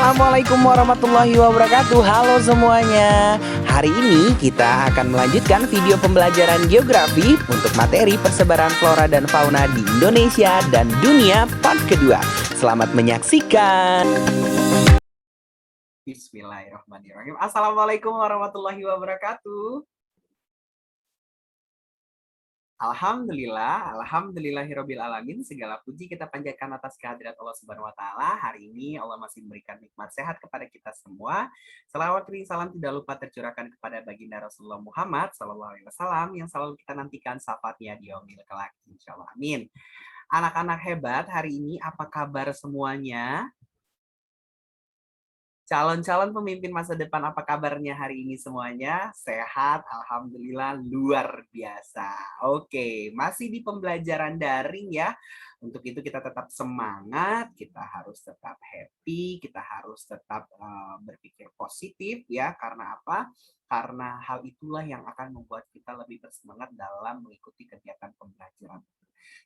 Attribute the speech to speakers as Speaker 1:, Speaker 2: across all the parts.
Speaker 1: Assalamualaikum warahmatullahi wabarakatuh. Halo semuanya. Hari ini kita akan melanjutkan video pembelajaran geografi untuk materi persebaran flora dan fauna di Indonesia dan dunia part kedua. Selamat menyaksikan. Bismillahirrahmanirrahim. Assalamualaikum warahmatullahi wabarakatuh. Alhamdulillahirabbil alamin. Segala puji kita panjatkan atas kehadirat Allah Subhanahu wa taala. Hari ini Allah masih memberikan nikmat sehat kepada kita semua. Selawat dan salam tidak lupa tercurahkan kepada baginda Rasulullah Muhammad sallallahu alaihi wasallam yang selalu kita nantikan syafaatnya di yaumil kelak insyaallah. Amin. Anak-anak hebat, hari ini apa kabar semuanya? Calon-calon pemimpin masa depan, apa kabarnya hari ini semuanya? Sehat, alhamdulillah, luar biasa. Oke, masih di pembelajaran daring ya. Untuk itu kita tetap semangat, kita harus tetap happy, kita harus tetap berpikir positif ya. Karena apa? Karena hal itulah yang akan membuat kita lebih bersemangat dalam mengikuti kegiatan pembelajaran.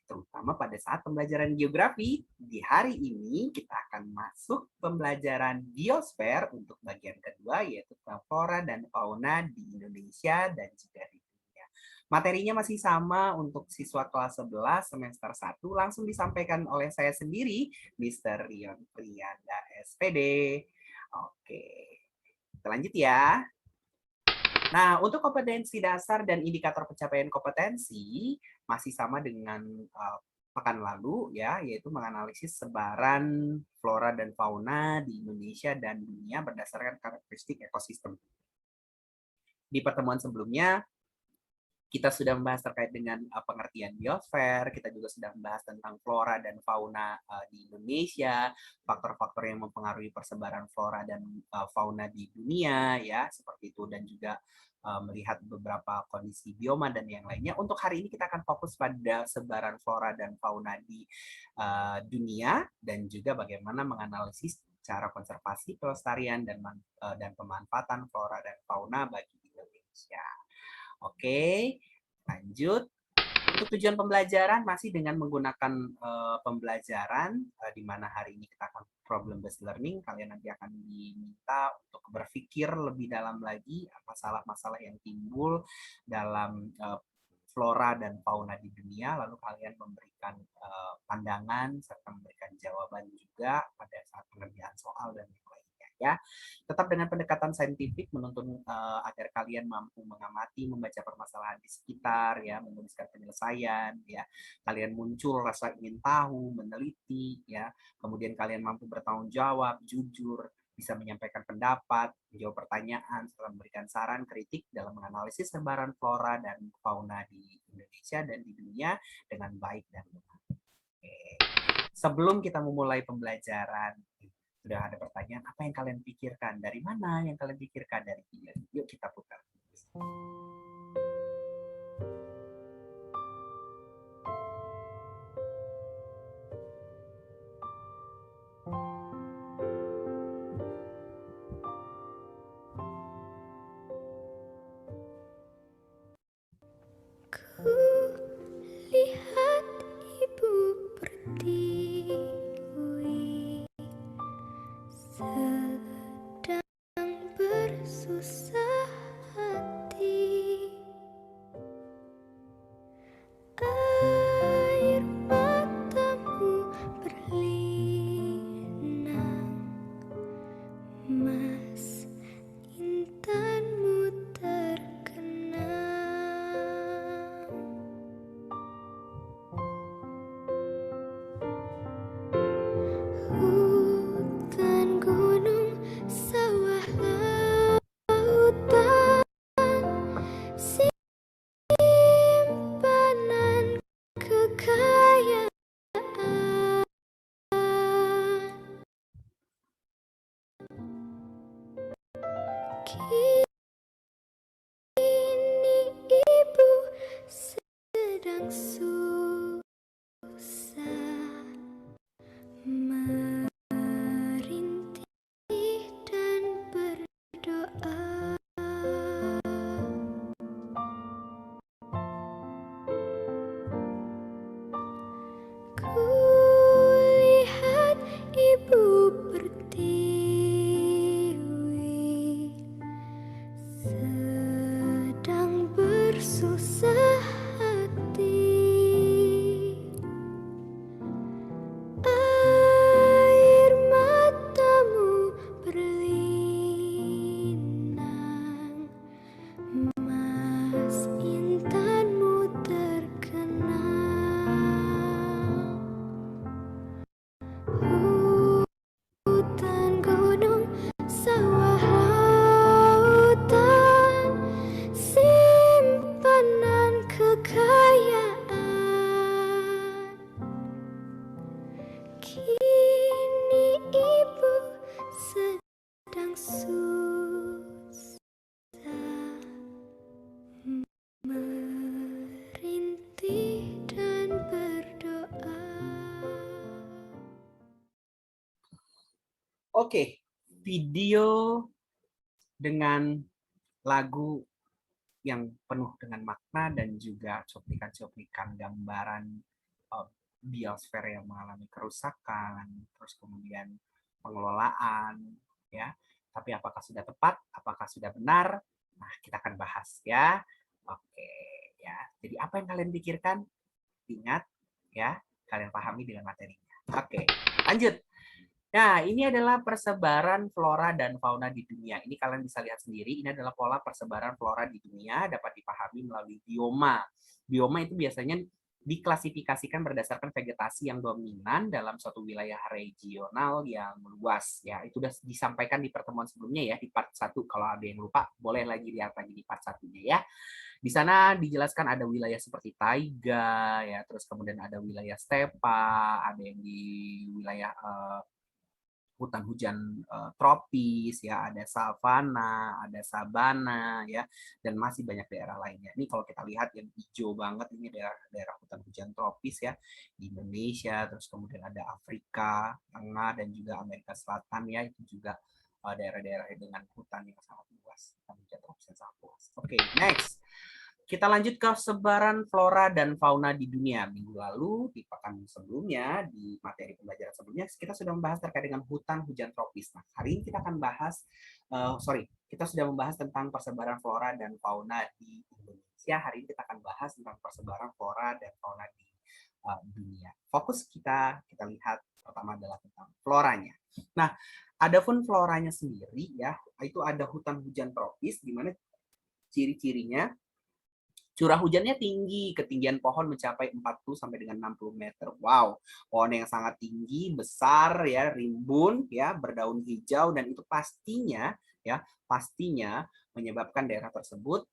Speaker 1: Terutama pada saat pembelajaran geografi. Di hari ini kita akan masuk pembelajaran biosfer untuk bagian kedua, yaitu flora dan fauna di Indonesia dan juga di dunia. Materinya masih sama untuk siswa kelas 11 semester 1, langsung disampaikan oleh saya sendiri, Mr. Rion Priyanda SPD. Oke, kita lanjut ya. Nah, untuk kompetensi dasar dan indikator pencapaian kompetensi masih sama dengan pekan lalu ya, yaitu menganalisis sebaran flora dan fauna di Indonesia dan dunia berdasarkan karakteristik ekosistem. Di pertemuan sebelumnya kita sudah membahas terkait dengan pengertian biosfer, kita juga sudah membahas tentang flora dan fauna di Indonesia, faktor-faktor yang mempengaruhi persebaran flora dan fauna di dunia, ya seperti itu, dan juga melihat beberapa kondisi bioma dan yang lainnya. Untuk hari ini kita akan fokus pada sebaran flora dan fauna di dunia dan juga bagaimana menganalisis cara konservasi, pelestarian, dan pemanfaatan flora dan fauna bagi Indonesia. Oke, lanjut. Untuk tujuan pembelajaran masih dengan menggunakan pembelajaran di mana hari ini kita akan problem based learning. Kalian nanti akan diminta untuk berpikir lebih dalam lagi masalah-masalah yang timbul dalam flora dan fauna di dunia, lalu kalian memberikan pandangan serta memberikan jawaban juga pada saat pengerjaan soal dan yang lainnya ya. Tetap dengan pendekatan saintifik menuntun agar kalian mampu mengamati, membaca permasalahan di sekitar ya, menuliskan penyelesaian ya. Kalian muncul rasa ingin tahu, meneliti ya. Kemudian kalian mampu bertanggung jawab, jujur, bisa menyampaikan pendapat, menjawab pertanyaan, serta memberikan saran kritik dalam menganalisis sebaran flora dan fauna di Indonesia dan di dunia dengan baik dan benar. Oke. Sebelum kita memulai pembelajaran, sudah ada pertanyaan, apa yang kalian pikirkan? Dari mana yang kalian pikirkan? Dari video. Yuk kita putar.
Speaker 2: Lihat ibu pertiwi sedang bersusah hati. Kini ibu sedang susah merintih dan berdoa.
Speaker 1: Oke, video dengan lagu yang penuh dengan makna dan juga cuplikan-cuplikan gambaran biosfer yang mengalami kerusakan, terus kemudian pengelolaan, ya. Tapi apakah sudah tepat? Apakah sudah benar? Nah, kita akan bahas ya. Oke, ya. Jadi apa yang kalian pikirkan? Ingat, ya. Kalian pahami dengan materinya. Oke, lanjut. Nah, ini adalah persebaran flora dan fauna di dunia. Ini kalian bisa lihat sendiri, ini adalah pola persebaran flora di dunia dapat dipahami melalui bioma. Bioma itu biasanya diklasifikasikan berdasarkan vegetasi yang dominan dalam suatu wilayah regional yang luas. Ya, itu sudah disampaikan di pertemuan sebelumnya ya, di part 1. Kalau ada yang lupa, boleh lagi lihat lagi di part 1-nya ya. Di sana dijelaskan ada wilayah seperti taiga, ya, terus kemudian ada wilayah stepa, ada yang di wilayah hutan hujan tropis, ya, ada savana, ada sabana, ya, dan masih banyak daerah lainnya. Ini kalau kita lihat yang hijau banget ini daerah hutan hujan tropis ya di Indonesia, terus kemudian ada Afrika Tengah dan juga Amerika Selatan ya, itu juga daerah-daerah dengan hutan yang sangat luas, hutan hujan tropis yang sangat luas. Oke, next. Kita lanjut ke sebaran flora dan fauna di dunia. Minggu lalu, di pekan sebelumnya, di materi pembelajaran sebelumnya, kita sudah membahas terkait dengan hutan hujan tropis. Nah, hari ini kita akan bahas, kita sudah membahas tentang persebaran flora dan fauna di Indonesia. Hari ini kita akan bahas tentang persebaran flora dan fauna di dunia. Fokus kita lihat pertama adalah tentang floranya. Nah, adapun floranya sendiri, ya, itu ada hutan hujan tropis, di mana ciri-cirinya curah hujannya tinggi, ketinggian pohon mencapai 40 sampai dengan 60 meter. Wow, pohon yang sangat tinggi, besar ya, rimbun ya, berdaun hijau dan itu pastinya menyebabkan daerah tersebut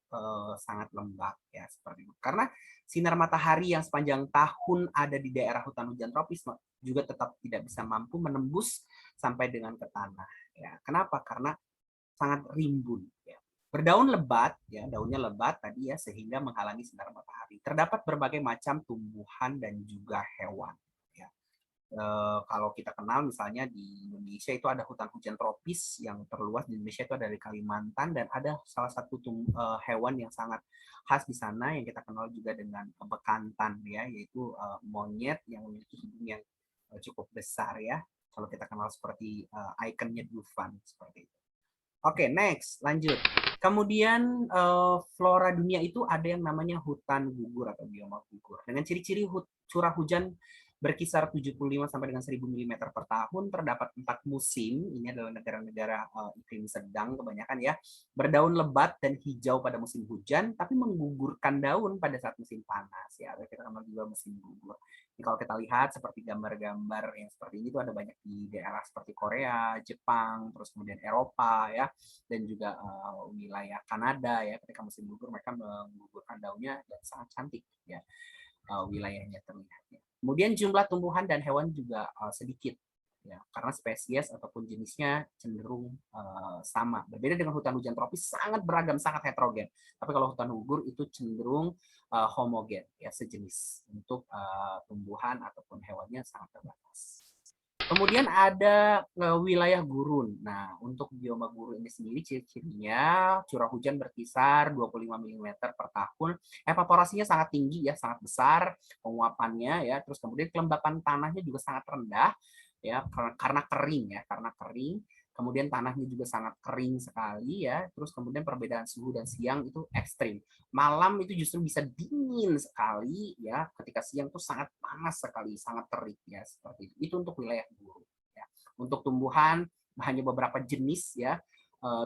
Speaker 1: sangat lembab ya seperti itu. Karena sinar matahari yang sepanjang tahun ada di daerah hutan hujan tropis juga tetap tidak bisa mampu menembus sampai dengan ke tanah ya. Kenapa? Karena sangat rimbun ya. Berdaun lebat, ya, daunnya lebat tadi ya, sehingga menghalangi sinar matahari. Terdapat berbagai macam tumbuhan dan juga hewan. Ya. Kalau kita kenal misalnya di Indonesia itu ada hutan hujan tropis yang terluas di Indonesia itu ada di Kalimantan dan ada salah satu hewan yang sangat khas di sana yang kita kenal juga dengan bekantan ya, yaitu monyet yang memiliki hidung yang cukup besar ya. Kalau kita kenal seperti ikonnya Dufan seperti itu. Oke, next, lanjut. Kemudian flora dunia itu ada yang namanya hutan gugur atau bioma gugur. Dengan ciri-ciri curah hujan berkisar 75 sampai dengan 1000 mm per tahun, terdapat 4 musim. Ini adalah negara-negara iklim sedang kebanyakan ya. Berdaun lebat dan hijau pada musim hujan, tapi menggugurkan daun pada saat musim panas ya. Kita kenal juga musim gugur. Ini kalau kita lihat seperti gambar-gambar yang seperti ini itu ada banyak di daerah seperti Korea, Jepang, terus kemudian Eropa ya, dan juga wilayah Kanada ya. Ketika musim gugur mereka menggugurkan daunnya dan sangat cantik ya wilayahnya terlihatnya. Kemudian jumlah tumbuhan dan hewan juga sedikit ya, karena spesies ataupun jenisnya cenderung sama. Berbeda dengan hutan hujan tropis sangat beragam, sangat heterogen. Tapi kalau hutan gugur itu cenderung homogen ya, sejenis untuk tumbuhan ataupun hewannya sangat terbatas. Kemudian ada wilayah gurun. Nah, untuk bioma gurun ini sendiri ciri-cirinya curah hujan berkisar 25 mm per tahun. Evaporasinya sangat tinggi ya, sangat besar penguapannya ya. Terus kemudian kelembapan tanahnya juga sangat rendah ya karena kering ya, karena kering. Kemudian tanahnya juga sangat kering sekali ya. Terus kemudian perbedaan suhu dan siang itu ekstrim. Malam itu justru bisa dingin sekali ya. Ketika siang tuh sangat panas sekali, sangat terik ya seperti itu. Itu untuk wilayah gurun. Ya. Untuk tumbuhan hanya beberapa jenis ya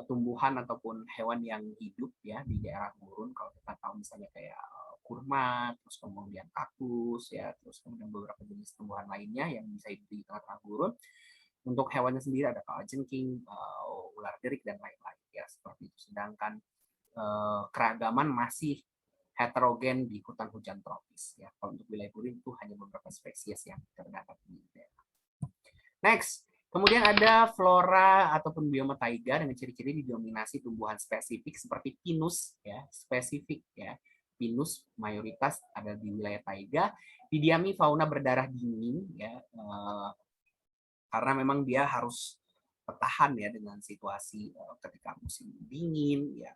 Speaker 1: tumbuhan ataupun hewan yang hidup ya di daerah gurun. Kalau kita tahu misalnya kayak kurma, terus kemudian kaktus ya, terus kemudian beberapa jenis tumbuhan lainnya yang bisa hidup di tengah-tengah gurun. Untuk hewannya sendiri ada kalajengking, ular derik dan lain-lain ya seperti itu. Sedangkan keragaman masih heterogen di hutan hujan tropis ya. Kalau untuk wilayah gurun itu hanya beberapa spesies yang terdapat di daerah. Next, kemudian ada flora ataupun bioma taiga dengan ciri-ciri didominasi tumbuhan spesifik seperti pinus, ya, spesifik ya. Pinus mayoritas ada di wilayah taiga, didiami fauna berdarah dingin, ya, karena memang dia harus bertahan ya dengan situasi ketika musim dingin, ya,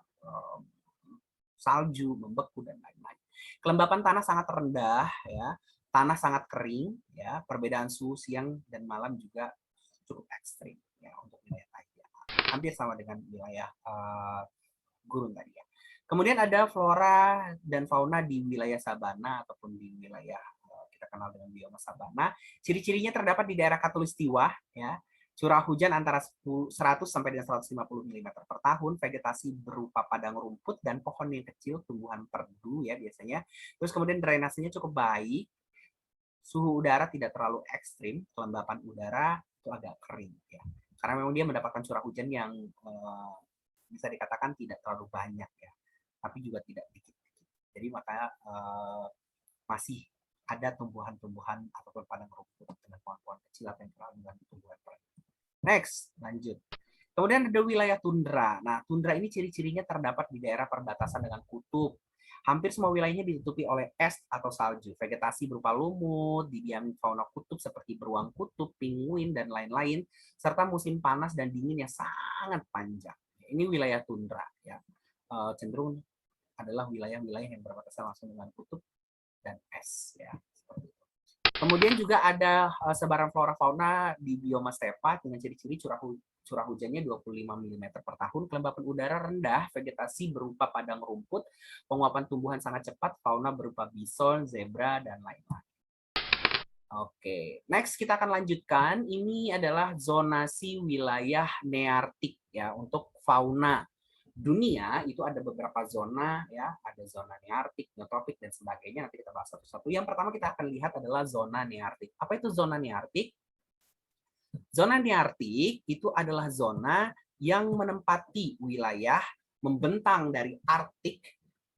Speaker 1: salju, membeku dan lain-lain. Kelembapan tanah sangat rendah, ya, tanah sangat kering, ya, perbedaan suhu siang dan malam juga cukup ekstrim ya untuk wilayah taiga. Hampir sama dengan wilayah gurun tadi ya. Kemudian ada flora dan fauna di wilayah sabana ataupun di wilayah kita kenal dengan bioma sabana. Ciri-cirinya terdapat di daerah khatulistiwa ya. Curah hujan antara 100 sampai dengan 150 mm per tahun, vegetasi berupa padang rumput dan pohon yang kecil, tumbuhan perdu ya biasanya. Terus kemudian drainasenya cukup baik, suhu udara tidak terlalu ekstrim, kelembapan udara itu agak kering ya. Karena memang dia mendapatkan curah hujan yang bisa dikatakan tidak terlalu banyak ya, tapi juga tidak dikit-dikit. Jadi makanya masih ada tumbuhan-tumbuhan ataupun padang rumput dengan pohon-pohon kecil atau yang terlalu dengan tumbuhan perdu. Next, lanjut. Kemudian ada wilayah tundra. Nah, tundra ini ciri-cirinya terdapat di daerah perbatasan dengan kutub. Hampir semua wilayahnya ditutupi oleh es atau salju. Vegetasi berupa lumut, didiami fauna kutub seperti beruang kutub, penguin, dan lain-lain, serta musim panas dan dingin yang sangat panjang. Ini wilayah tundra, ya. Cenderung adalah wilayah-wilayah yang berbatasan langsung dengan kutub dan es, ya. Kemudian juga ada sebaran flora fauna di bioma stepa dengan ciri-ciri curah hujannya 25 mm per tahun, kelembapan udara rendah, vegetasi berupa padang rumput, penguapan tumbuhan sangat cepat, fauna berupa bison, zebra, dan lain-lain. Oke, next kita akan lanjutkan. Ini adalah zonasi wilayah neartik ya untuk fauna dunia. Itu ada beberapa zona ya, ada zona neartik, neotropik dan sebagainya. Nanti kita bahas satu-satu. Yang pertama kita akan lihat adalah zona neartik. Apa itu zona neartik? Zona neartik itu adalah zona yang menempati wilayah membentang dari Arktik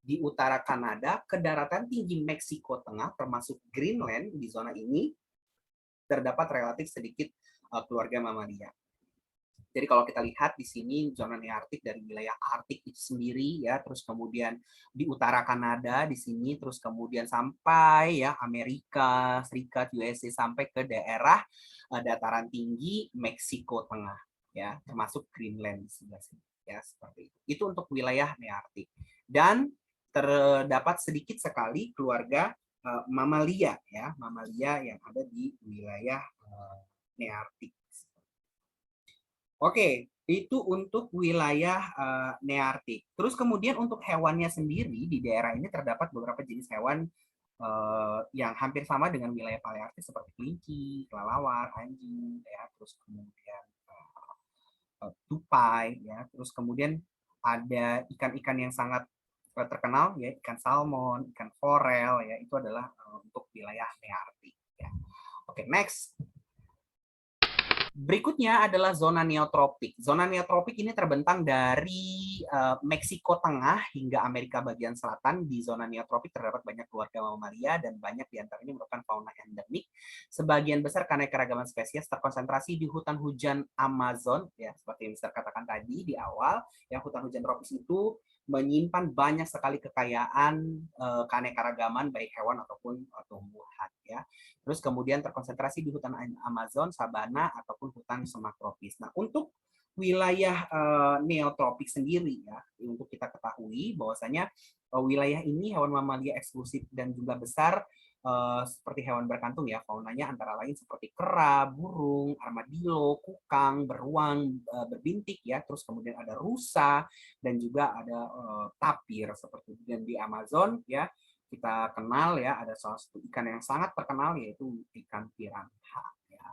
Speaker 1: di utara Kanada ke daratan tinggi Meksiko Tengah termasuk Greenland. Di zona ini terdapat relatif sedikit keluarga mamalia. Jadi kalau kita lihat di sini zona neartik dari wilayah Arktik itu sendiri ya, terus kemudian di utara Kanada di sini, terus kemudian sampai ya Amerika Serikat USA sampai ke daerah dataran tinggi Meksiko Tengah ya, termasuk Greenland di sebelah sini ya, seperti itu. Itu untuk wilayah neartik. Dan terdapat sedikit sekali keluarga mamalia ya, mamalia yang ada di wilayah neartik. Oke, itu untuk wilayah neartik. Terus kemudian untuk hewannya sendiri di daerah ini terdapat beberapa jenis hewan yang hampir sama dengan wilayah palearktik seperti kelinci, kelelawar, anjing, ya, terus kemudian tupai, ya, terus kemudian ada ikan-ikan yang sangat terkenal, ya, ikan salmon, ikan forel, ya, itu adalah untuk wilayah neartik. Ya. Oke, next. Berikutnya adalah zona neotropik. Zona neotropik ini terbentang dari Meksiko Tengah hingga Amerika bagian selatan. Di zona neotropik terdapat banyak keluarga mamalia dan banyak diantaranya merupakan fauna endemik. Sebagian besar keanekaragaman spesies terkonsentrasi di hutan hujan Amazon, ya seperti yang saya katakan tadi di awal. Ya, hutan hujan tropis itu menyimpan banyak sekali kekayaan keanekaragaman baik hewan ataupun tumbuhan. Ya. Terus kemudian terkonsentrasi di hutan Amazon, sabana, ataupun hutan semak tropis. Nah, untuk wilayah neotropik sendiri ya, untuk kita ketahui bahwasanya wilayah ini hewan mamalia eksklusif dan jumlah besar seperti hewan berkantung ya, faunanya antara lain seperti kera, burung, armadillo, kukang, beruang, berbintik ya, terus kemudian ada rusa dan juga ada tapir seperti dan di Amazon ya. Kita kenal ya, ada salah satu ikan yang sangat terkenal yaitu ikan piranha ya.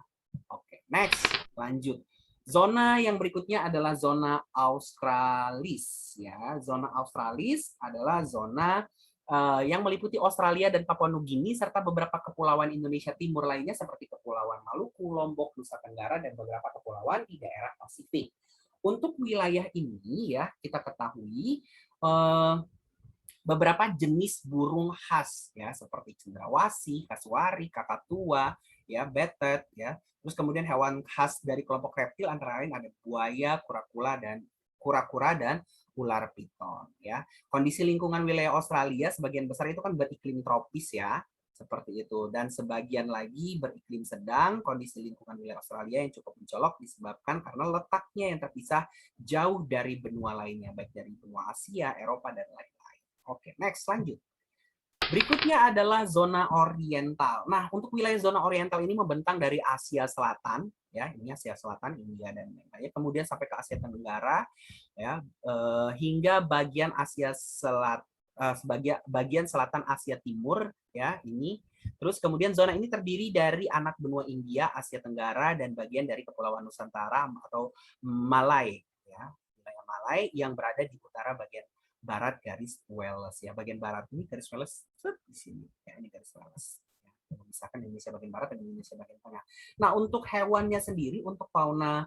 Speaker 1: Oke, next, lanjut. Zona yang berikutnya adalah zona australis ya. Zona australis adalah zona yang meliputi Australia dan Papua Nugini serta beberapa kepulauan Indonesia Timur lainnya seperti Kepulauan Maluku, Lombok, Nusa Tenggara dan beberapa kepulauan di daerah Pasifik. Untuk wilayah ini ya, kita ketahui beberapa jenis burung khas ya seperti cendrawasih, kasuari, kakatua ya, betet, ya. Terus kemudian hewan khas dari kelompok reptil antara lain ada buaya, kura-kura dan ular piton, ya. Kondisi lingkungan wilayah Australia sebagian besar itu kan beriklim tropis ya, seperti itu. Dan sebagian lagi beriklim sedang. Kondisi lingkungan wilayah Australia yang cukup mencolok disebabkan karena letaknya yang terpisah jauh dari benua lainnya, baik dari benua Asia, Eropa, dan lain-lain. Oke, next, lanjut. Berikutnya adalah zona oriental. Nah, untuk wilayah zona oriental ini membentang dari Asia Selatan, ya, ini Asia Selatan, India dan lain-lain. Kemudian sampai ke Asia Tenggara, ya, hingga bagian Asia bagian selatan Asia Timur, ya, ini. Terus kemudian zona ini terdiri dari anak benua India, Asia Tenggara, dan bagian dari Kepulauan Nusantara atau Malay, ya, wilayah Malay yang berada di utara bagian barat garis Wales, ya. Bagian barat ini garis Wales di sini, ya, ini garis Wales, ya. Misalkan Indonesia bagian barat dan Indonesia bagian tengah. Nah, untuk hewannya sendiri, untuk fauna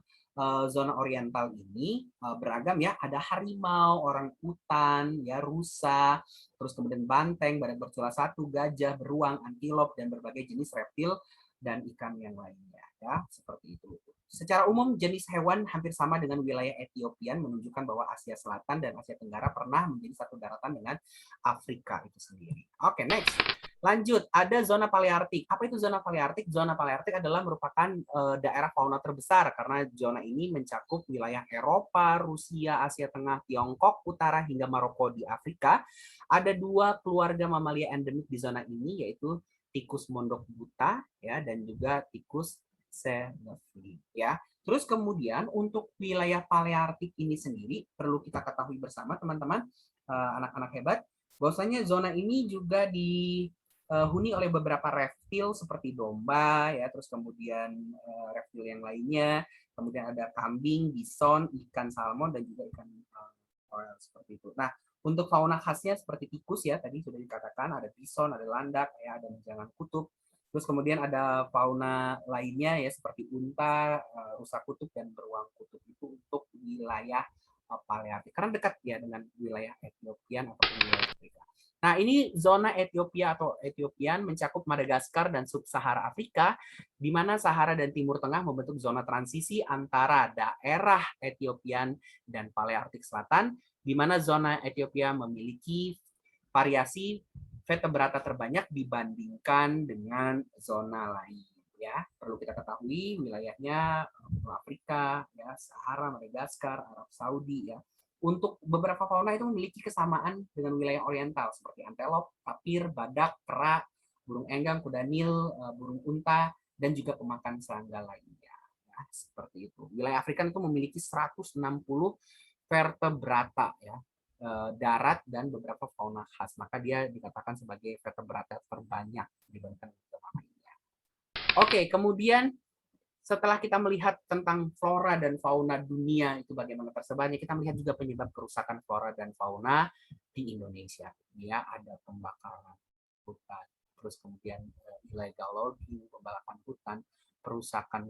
Speaker 1: zona oriental ini beragam, ya. Ada harimau, orang utan, ya, rusa, terus kemudian banteng, badak bercula satu, gajah, beruang, antilop, dan berbagai jenis reptil dan ikan yang lainnya, ya, seperti itu. Secara umum, jenis hewan hampir sama dengan wilayah Etiopian, menunjukkan bahwa Asia Selatan dan Asia Tenggara pernah menjadi satu daratan dengan Afrika itu sendiri. Oke, next. Lanjut, ada zona paleartik. Apa itu zona paleartik? Zona paleartik adalah merupakan daerah fauna terbesar karena zona ini mencakup wilayah Eropa, Rusia, Asia Tengah, Tiongkok, Utara, hingga Maroko di Afrika. Ada dua keluarga mamalia endemik di zona ini, yaitu tikus mondok buta, ya, dan juga tikus Senevi, ya. Terus kemudian untuk wilayah paleartik ini sendiri perlu kita ketahui bersama teman-teman, anak-anak hebat, bahwasanya zona ini juga dihuni oleh beberapa reptil seperti domba, ya, terus kemudian reptil yang lainnya, kemudian ada kambing, bison, ikan salmon, dan juga ikan oil, seperti itu. Nah, untuk fauna khasnya seperti tikus, ya, tadi sudah dikatakan ada bison, ada landak, ya, ada menjangan kutub. Terus kemudian ada fauna lainnya, ya, seperti unta, rusa kutub, dan beruang kutub. Itu untuk wilayah paleartik karena dekat, ya, dengan wilayah Etiopian atau wilayah Afrika. Nah, ini zona Ethiopia atau Ethiopian mencakup Madagaskar dan sub-Sahara Afrika, di mana Sahara dan Timur Tengah membentuk zona transisi antara daerah Ethiopian dan Paleartik Selatan, di mana zona Ethiopia memiliki variasi vertebrata terbanyak dibandingkan dengan zona lain, ya. Perlu kita ketahui wilayahnya Afrika, ya, Sahara, Madagaskar, Arab Saudi, ya. Untuk beberapa fauna itu memiliki kesamaan dengan wilayah oriental seperti antelop, tapir, badak, kera, burung enggang, kuda nil, burung unta, dan juga pemakan serangga lainnya, ya, seperti itu. Wilayah Afrika itu memiliki 160 vertebrata, ya, darat dan beberapa fauna khas, maka dia dikatakan sebagai vertebrata terbanyak dibandingkan dengan lainnya. Oke, kemudian setelah kita melihat tentang flora dan fauna dunia itu bagaimana tersebarnya, kita melihat juga penyebab kerusakan flora dan fauna di Indonesia. Ya, ada pembakaran hutan, terus kemudian illegal logging, pembakaran hutan, perusakan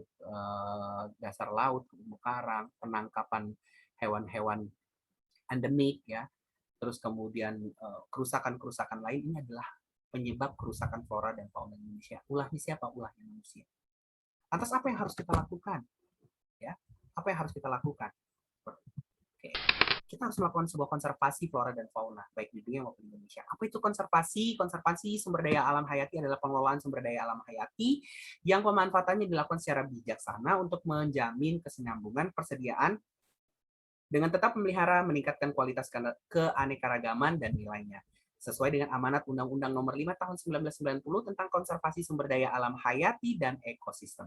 Speaker 1: dasar laut, terumbu karang, penangkapan hewan-hewan endemik, ya. Terus kemudian kerusakan-kerusakan lain, ini adalah penyebab kerusakan flora dan fauna Indonesia. Ulahnya siapa? Ulahnya manusia. Lantas apa yang harus kita lakukan? Ya, apa yang harus kita lakukan? Oke. Kita harus melakukan sebuah konservasi flora dan fauna, baik di dunia maupun di Indonesia. Apa itu konservasi? Konservasi sumber daya alam hayati adalah pengelolaan sumber daya alam hayati yang pemanfaatannya dilakukan secara bijaksana untuk menjamin kesinambungan persediaan dengan tetap memelihara, meningkatkan kualitas keanekaragaman dan nilainya. Sesuai dengan amanat Undang-Undang Nomor 5 Tahun 1990 tentang konservasi sumber daya alam hayati dan ekosistem.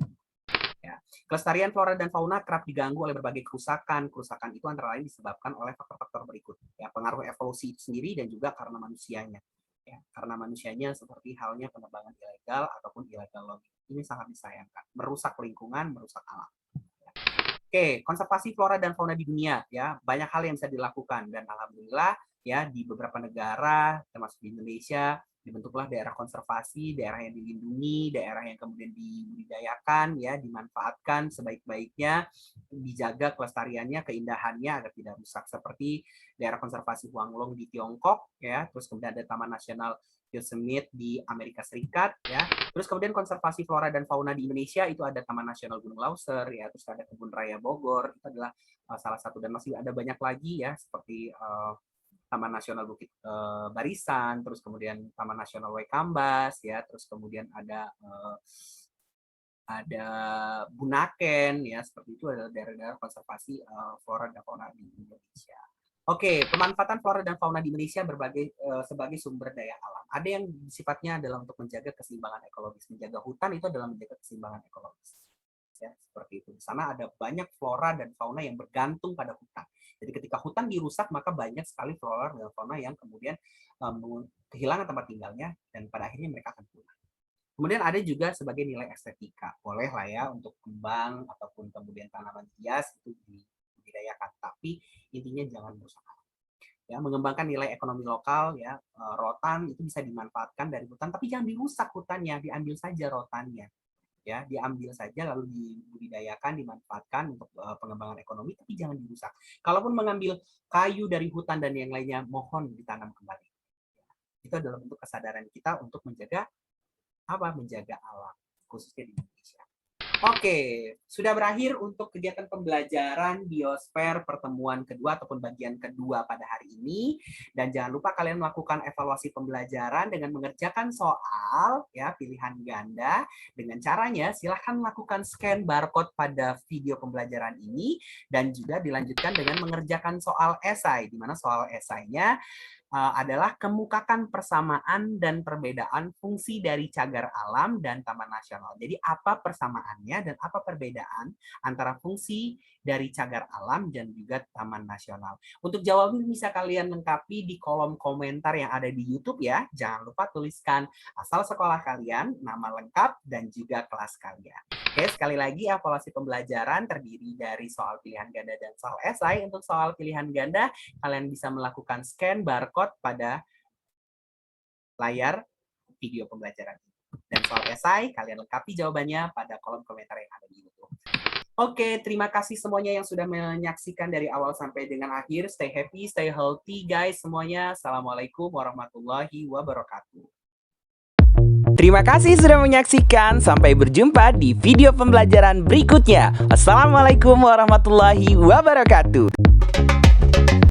Speaker 1: Ya. Kelestarian flora dan fauna kerap diganggu oleh berbagai kerusakan. Kerusakan itu antara lain disebabkan oleh faktor-faktor berikut. Ya, pengaruh evolusi itu sendiri dan juga karena manusianya. Ya, karena manusianya seperti halnya penebangan ilegal ataupun illegal logging. Ini sangat disayangkan. Merusak lingkungan, merusak alam. Oke, konservasi flora dan fauna di dunia, ya, banyak hal yang bisa dilakukan dan alhamdulillah, ya, di beberapa negara termasuk di Indonesia Dibentuklah daerah konservasi, daerah yang dilindungi, daerah yang kemudian dibudidayakan, ya, dimanfaatkan sebaik-baiknya, dijaga kelestariannya, keindahannya agar tidak rusak. Seperti daerah konservasi Huanglong di Tiongkok, ya, terus kemudian ada Taman Nasional Yosemite di Amerika Serikat, ya. Terus kemudian konservasi flora dan fauna di Indonesia itu ada Taman Nasional Gunung Lauser, ya, terus ada Kebun Raya Bogor, itu adalah salah satu, dan masih ada banyak lagi, ya, seperti Taman Nasional Bukit Barisan, terus kemudian Taman Nasional Waikambas, ya, terus kemudian ada Bunaken, ya, seperti itu adalah daerah-daerah konservasi flora dan fauna di Indonesia. Oke, pemanfaatan flora dan fauna di Indonesia sebagai sumber daya alam. Ada yang sifatnya adalah untuk menjaga keseimbangan ekologis, menjaga hutan itu adalah menjaga keseimbangan ekologis. Ya, seperti itu. Di sana ada banyak flora dan fauna yang bergantung pada hutan. Jadi ketika hutan dirusak, maka banyak sekali flora dan fauna yang kemudian kehilangan tempat tinggalnya dan pada akhirnya mereka akan punah. Kemudian ada juga sebagai nilai estetika. Boleh lah ya untuk kembang ataupun kemudian tanaman hias itu dibudidayakan, tapi intinya jangan merusak. Ya, mengembangkan nilai ekonomi lokal, ya, rotan itu bisa dimanfaatkan dari hutan, tapi jangan dirusak hutannya, diambil saja rotannya. Ya, diambil saja lalu dibudidayakan, dimanfaatkan untuk pengembangan ekonomi, tapi jangan dirusak. Kalaupun mengambil kayu dari hutan dan yang lainnya, mohon ditanam kembali. Itu adalah bentuk kesadaran kita untuk menjaga menjaga alam, khususnya di Indonesia. Oke, sudah berakhir untuk kegiatan pembelajaran biosfer pertemuan kedua ataupun bagian kedua pada hari ini. Dan jangan lupa kalian melakukan evaluasi pembelajaran dengan mengerjakan soal, ya, pilihan ganda. Dengan caranya silahkan melakukan scan barcode pada video pembelajaran ini dan juga dilanjutkan dengan mengerjakan soal esai, di mana soal esainya adalah kemukakan persamaan dan perbedaan fungsi dari cagar alam dan taman nasional. Jadi apa persamaannya dan apa perbedaan antara fungsi dari cagar alam dan juga taman nasional. Untuk jawaban bisa kalian lengkapi di kolom komentar yang ada di YouTube, ya. Jangan lupa tuliskan asal sekolah kalian, nama lengkap, dan juga kelas kalian. Oke, sekali lagi evaluasi pembelajaran terdiri dari soal pilihan ganda dan soal esai. Untuk soal pilihan ganda, kalian bisa melakukan scan barcode pada layar video pembelajaran. Dan soal esai, kalian lengkapi jawabannya pada kolom komentar yang ada di YouTube. Oke, terima kasih semuanya yang sudah menyaksikan dari awal sampai dengan akhir. Stay happy, stay healthy, guys, semuanya. Assalamualaikum warahmatullahi wabarakatuh.
Speaker 3: Terima kasih sudah menyaksikan. Sampai berjumpa di video pembelajaran berikutnya. Wassalamualaikum warahmatullahi wabarakatuh.